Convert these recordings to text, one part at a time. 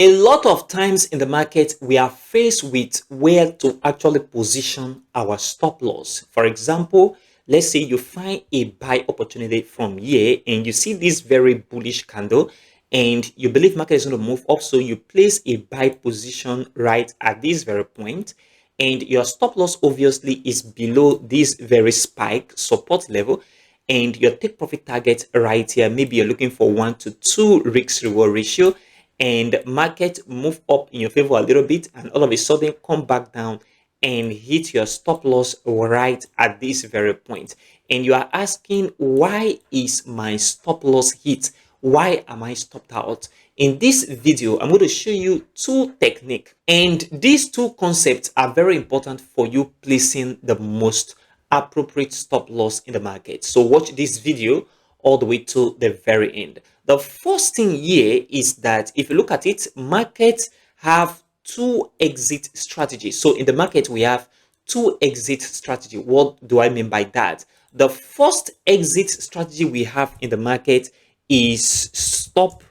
A lot of times in the market, we are faced with where to actually position our stop loss. For example, let's say you find a buy opportunity from here and you see this very bullish candle and you believe market is going to move up, so you place a buy position right at this very point, and your stop loss obviously is below this very spike support level, and your take profit target right here, maybe you're looking for 1 to 2 risk reward ratio, and market move up in your favor a little bit and all of a sudden come back down and hit your stop loss right at this very point, and you are asking, why is my stop loss hit? Why am I stopped out? In this video, I'm going to show you two techniques, and these two concepts are very important for you placing the most appropriate stop loss in the market. So watch this video all the way to the very end. The first thing here is that if you look at it, markets have two exit strategies. So in the market, we have two exit strategy. What do I mean by that? The first exit strategy we have in the market is stop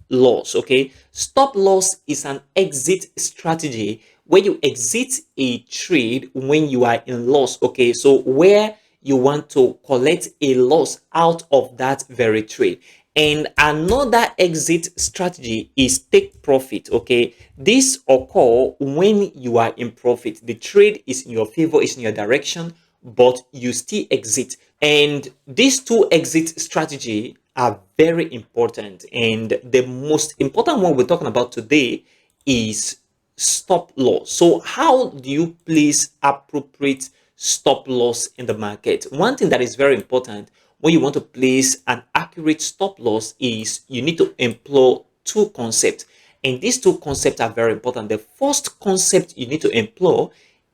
loss. Okay, stop loss is an exit strategy where you exit a trade when you are in loss. Okay, so where you want to collect a loss out of that very trade. And another exit strategy is take profit. Okay, this occur when you are in profit, the trade is in your favor, is in your direction, but you still exit. And these two exit strategy are very important, and the most important one we're talking about today is stop loss. So how do you place appropriate stop loss in the market? One thing that is very important when you want to place an accurate stop loss is you need to employ two concepts, and these two concepts are very important. The first concept you need to employ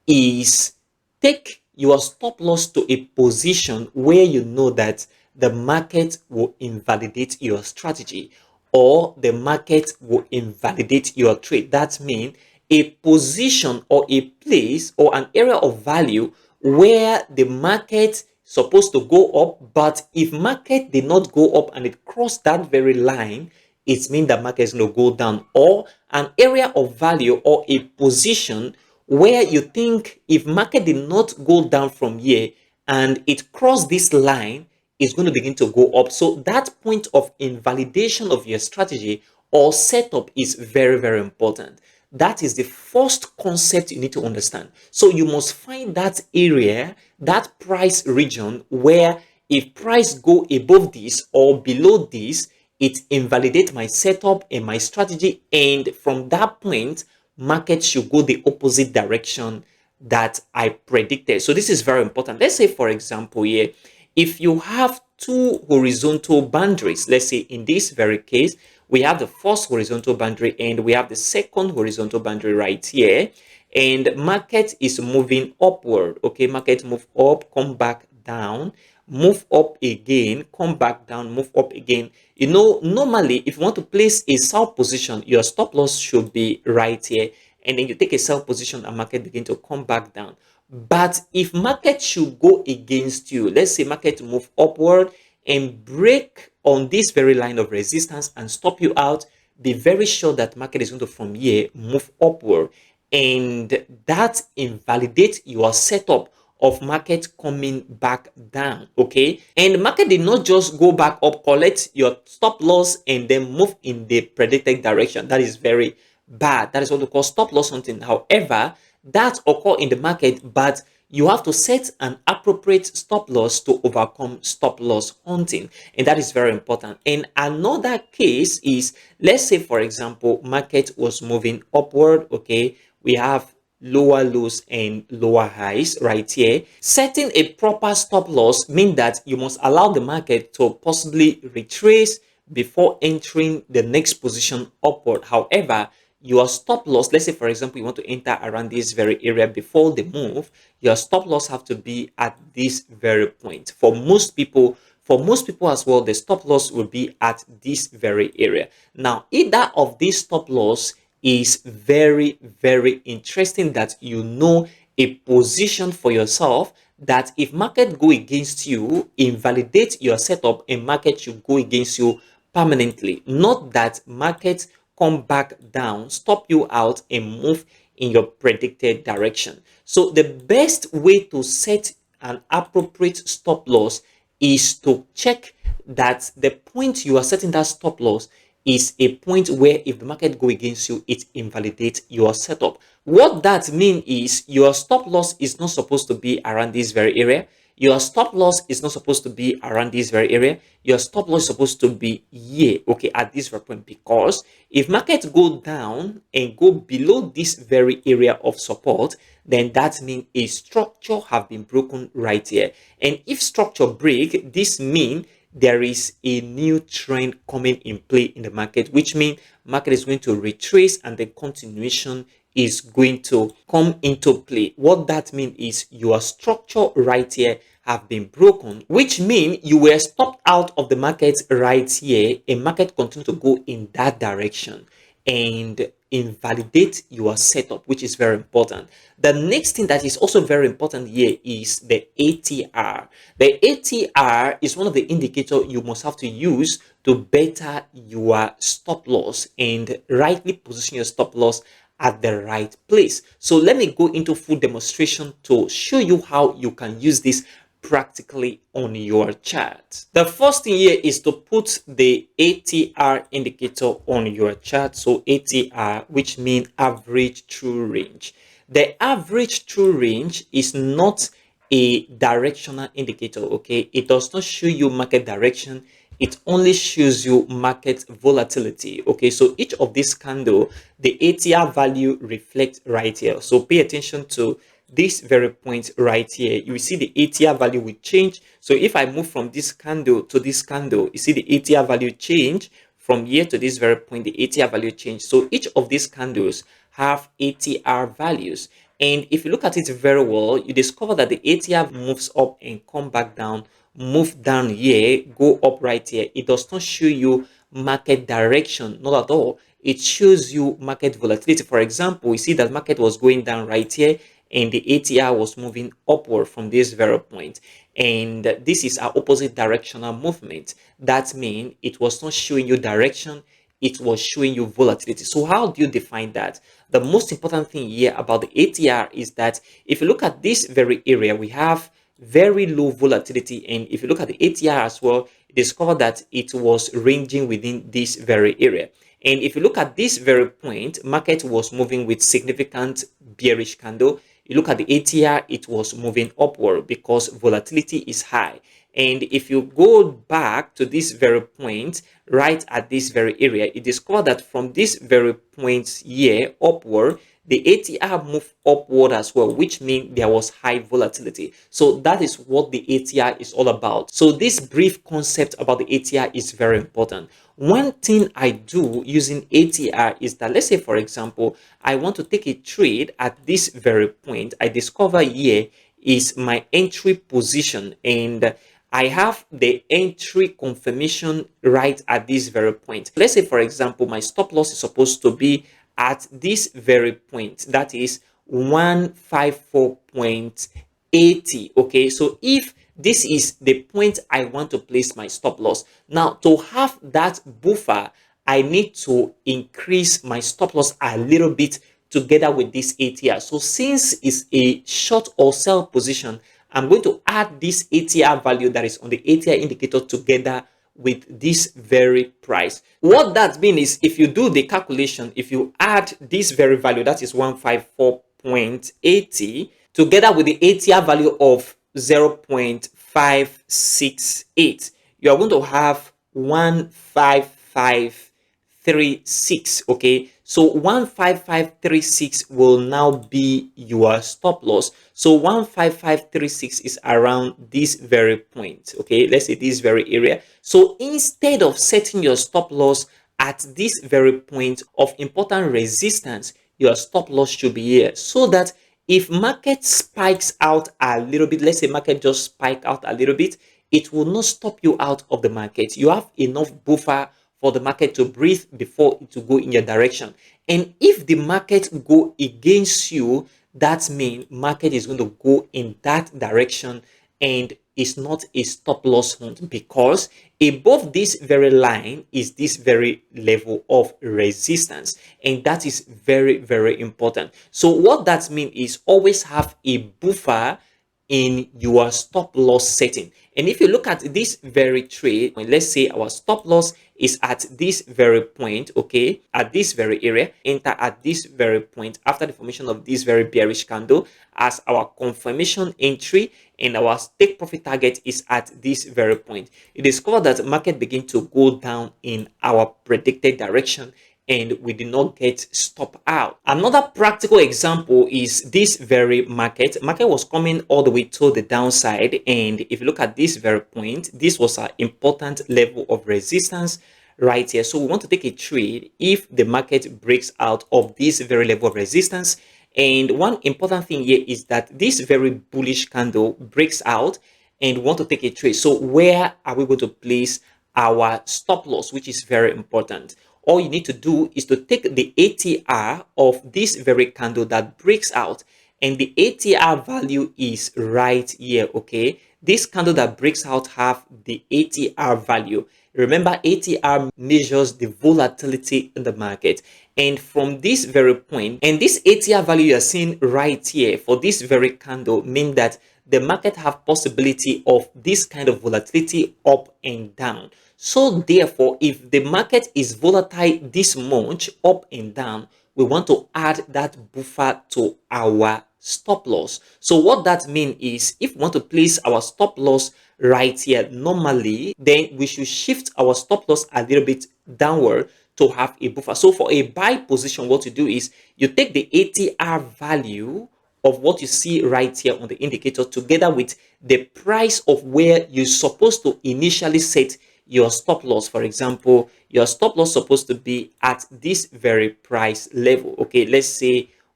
is take your stop loss to a position where you know that the market will invalidate your strategy or the market will invalidate your trade. That means a position or a place or an area of value where the market supposed to go up, but if market did not go up and it crossed that very line, it means the market is going to go down. Or an area of value or a position where you think if market did not go down from here and it crossed this line, it's going to begin to go up. So that point of invalidation of your strategy or setup is very, very important. That is the first concept you need to understand. So you must find that area, that price region, where if price go above this or below this, it invalidates my setup and my strategy, and from that point market should go the opposite direction that I predicted. So this is very important. Let's say, for example, here, if you have two horizontal boundaries, let's say in this very case, we have the first horizontal boundary and we have the second horizontal boundary right here, and market is moving upward. Okay, market move up, come back down, move up again, come back down, move up again. You know, normally if you want to place a sell position, your stop loss should be right here, and then you take a sell position and market begin to come back down. But if market should go against you, let's say market move upward and break on this very line of resistance and stop you out, be very sure that market is going to from here move upward, and that invalidates your setup of market coming back down. Okay, and market did not just go back up, collect your stop loss and then move in the predicted direction. That is very bad. That is what we call stop loss hunting. However, that occur in the market, but you have to set an appropriate stop loss to overcome stop loss hunting, and that is very important. And another case is, let's say for example, market was moving upward. Okay, we have lower lows and lower highs right here. Setting a proper stop loss means that you must allow the market to possibly retrace before entering the next position upward. However, your stop loss, let's say for example you want to enter around this very area before the move, your stop loss have to be at this very point. For most people as well, the stop loss will be at this very area. Now, either of these stop loss is very, very interesting, that you know a position for yourself, that if market go against you, invalidate your setup and market should go against you permanently. Not that market come back down, stop you out and move in your predicted direction. So the best way to set an appropriate stop loss is to check that the point you are setting that stop loss is a point where if the market go against you, it invalidates your setup. What that means is your stop loss is not supposed to be around this very area. Your stop loss is not supposed to be around this very area. Your stop loss is supposed to be here, okay, at this very point, because if markets go down and go below this very area of support, then that means a structure have been broken right here. And if structure break, this means there is a new trend coming in play in the market, which means market is going to retrace and the continuation is going to come into play. What that means is your structure right here have been broken, which means you were stopped out of the market right here, and market continue to go in that direction and invalidate your setup, which is very important. The next thing that is also very important here is the ATR. The ATR is one of the indicators you must have to use to better your stop loss and rightly position your stop loss at the right place. So let me go into full demonstration to show you how you can use this practically on your chart. The first thing here is to put the ATR indicator on your chart. So ATR, which means average true range. The average true range is not a directional indicator, okay? It does not show you market direction. It only shows you market volatility, okay? So each of these candle, the ATR value reflects right here. So pay attention to this very point right here. You will see the ATR value will change. So if I move from this candle to this candle, you see the ATR value change. From here to this very point, the ATR value change. So each of these candles have ATR values. And if you look at it very well, you discover that the ATR moves up and come back down, move down here, go up right here. It does not show you market direction, not at all. It shows you market volatility. For example, we see that market was going down right here and the ATR was moving upward from this very point. And this is our opposite directional movement. That means it was not showing you direction, it was showing you volatility. So how do you define that? The most important thing here about the ATR is that if you look at this very area, we have very low volatility. And if you look at the ATR as well, you discover that it was ranging within this very area. And if you look at this very point, market was moving with significant bearish candle. You look at the ATR, it was moving upward because volatility is high. And if you go back to this very point, right at this very area, you discover that from this very point here upward, the ATR moved upward as well, which means there was high volatility. So that is what the ATR is all about. So this brief concept about the ATR is very important. One thing I do using ATR is that, let's say, for example, I want to take a trade at this very point. I discover here is my entry position and I have the entry confirmation right at this very point. Let's say, for example, my stop loss is supposed to be at this very point, that is 154.80. okay, so if this is the point I want to place my stop loss, now to have that buffer, I need to increase my stop loss a little bit together with this ATR. So since it's a short or sell position, I'm going to add this ATR value that is on the ATR indicator together with this very price. What that means is if you do the calculation, if you add this very value, that is 154.80, together with the ATR value of 0.568, you are going to have 15536. okay, so 15536 will now be your stop loss. So 15536 is around this very point, okay, let's say this very area. So instead of setting your stop loss at this very point of important resistance, your stop loss should be here, so that if market spikes out a little bit, let's say market just spike out a little bit, it will not stop you out of the market. You have enough buffer for the market to breathe before it to go in your direction. And if the market go against you, that means market is going to go in that direction and is not a stop loss hunt, because above this very line is this very level of resistance, and that is very, very important. So what that means is always have a buffer in your stop loss setting. And if you look at this very trade, let's say our stop loss is at this very point, okay, at this very area, enter at this very point after the formation of this very bearish candle as our confirmation entry, and our take profit target is at this very point. You discover that market begin to go down in our predicted direction, and we did not get stop out. Another practical example is this very market. Market was coming all the way to the downside, and if you look at this very point, this was an important level of resistance right here. So we want to take a trade if the market breaks out of this very level of resistance. And one important thing here is that this very bullish candle breaks out, and we want to take a trade. So where are we going to place our stop loss, which is very important? All you need to do is to take the ATR of this very candle that breaks out, and the ATR value is right here, okay? This candle that breaks out have the ATR value. Remember, ATR measures the volatility in the market, and from this very point, and this ATR value you are seeing right here for this very candle mean that the market have possibility of this kind of volatility up and down. So therefore, if the market is volatile this much up and down, we want to add that buffer to our stop loss. So what that means is, if we want to place our stop loss right here normally, then we should shift our stop loss a little bit downward to have a buffer. So for a buy position, what you do is you take the ATR value of what you see right here on the indicator together with the price of where you're supposed to initially set your stop loss. For example, your stop loss supposed to be at this very price level. Okay, let's say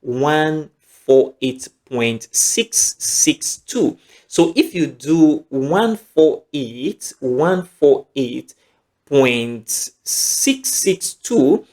148.662. So if you do 148.662,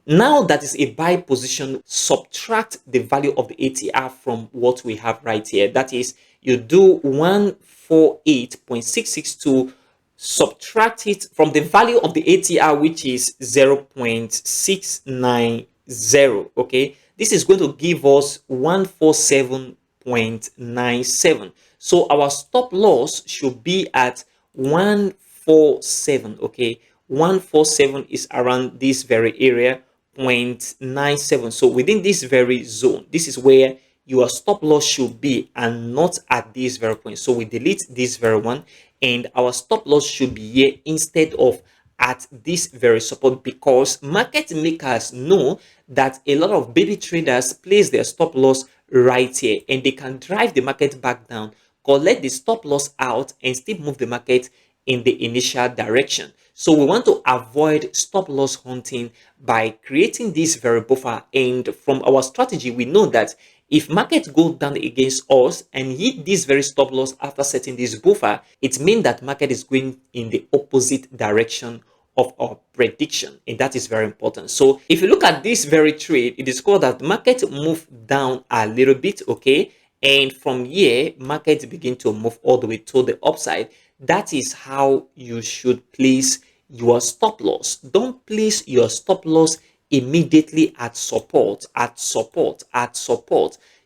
now that is a buy position, subtract the value of the ATR from what we have right here. That is, you do 148.662, subtract it from the value of the ATR, which is 0.690. Okay, this is going to give us 147.97. So our stop loss should be at 147. Okay, 147 is around this very area, 0.97. So within this very zone, this is where your stop loss should be, and not at this very point. So we delete this very one, and our stop loss should be here instead of at this very support, because market makers know that a lot of baby traders place their stop loss right here, and they can drive the market back down, collect the stop loss out, and still move the market in the initial direction. So we want to avoid stop loss hunting by creating this very buffer. And from our strategy, we know that if market go down against us and hit this very stop loss after setting this buffer, it means that market is going in the opposite direction of our prediction, and that is very important. So if you look at this very trade, it is called that the market moved down a little bit, okay, and from here market begin to move all the way to the upside. That is how you should place your stop loss. Don't place your stop loss immediately at support.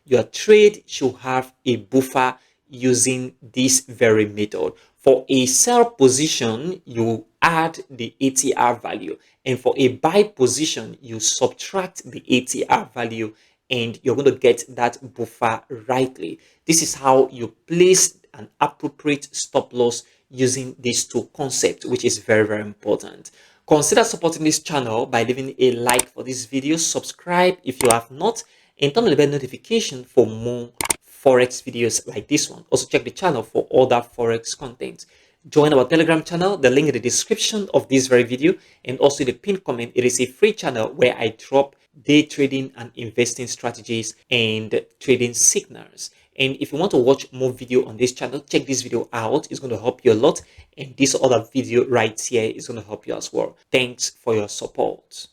Your trade should have a buffer using this very method. For a sell position, you add the ATR value, and for a buy position, you subtract the ATR value, and you're going to get that buffer rightly. This is how you place an appropriate stop loss using these two concepts, which is very, very important. Consider supporting this channel by leaving a like for this video, subscribe if you have not, and turn on the bell notification for more Forex videos like this one. Also check the channel for other Forex content. Join our Telegram channel, the link in the description of this very video, and also the pinned comment. It is a free channel where I drop day trading and investing strategies and trading signals. And if you want to watch more video on this channel, check this video out. It's going to help you a lot, and this other video right here is going to help you as well. Thanks for your support.